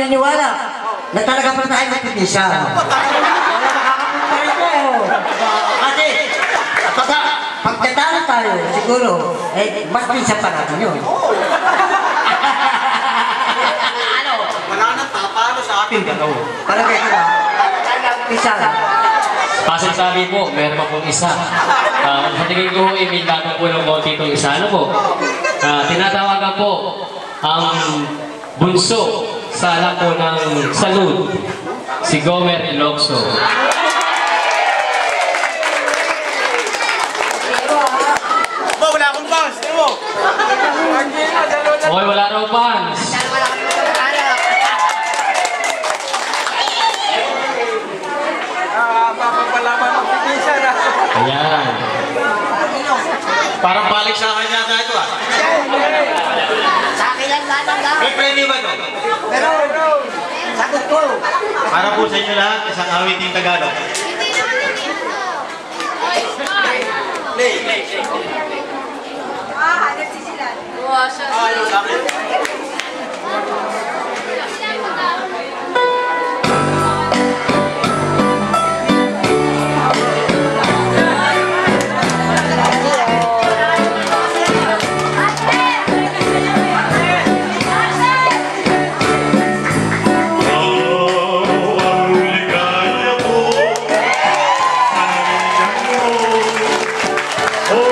naniniwala na talaga pa tayo magpipisa. Wala makakapunta ito. Kasi, pagkatalo tayo, siguro, mas pinsa pa natin yun. Ano? Wala nang tatalo sa ating dalawa. Palagay ko ba? Pisa lang. Pasasabi po, meron pa pong isa. Sa tingin ko, imindagan po ng konti itong isa. Ano po? Tinatawagan po ang bunso sa alam po ng salud, si Gomer Ilocso. Wala akong pants, di mo? Okay, wala raw pants. Mapapalaman ng pipisa na. Ayan. Parang balik sa akin yata ito ah. Sa akin lang lang. May premyo ba ito? Pero, sagot ko. Para po sa inyo lahat, isang awiting Tagalog. Play. Hanap si sila. Ano sa akin? Oh,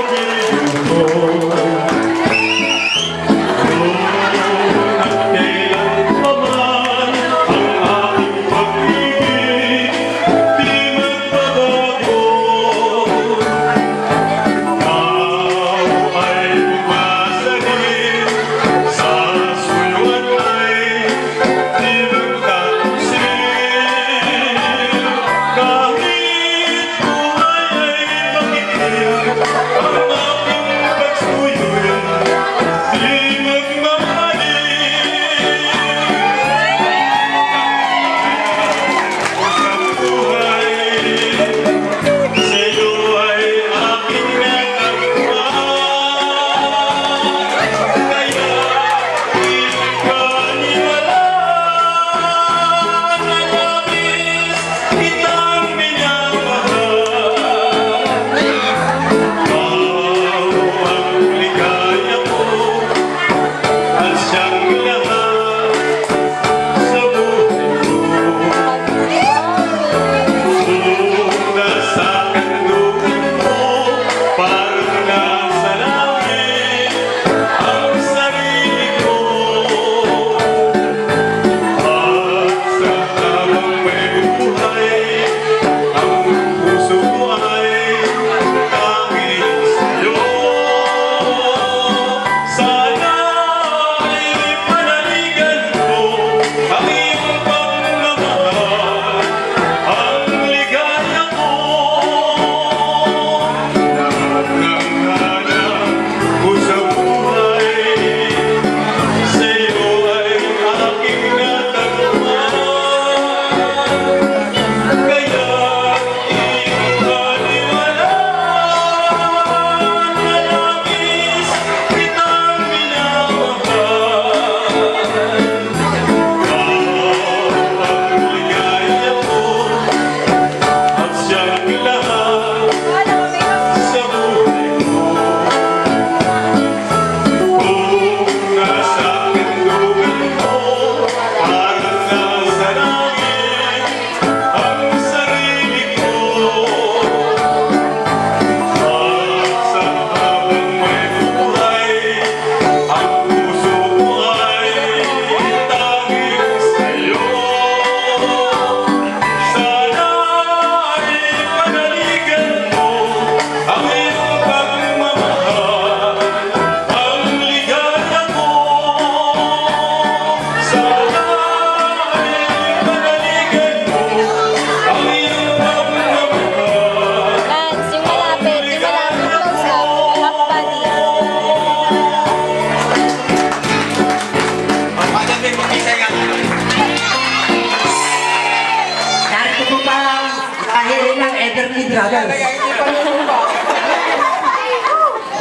Brothers.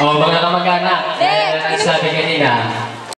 O, mga kamag-anak, ang sabi kanina,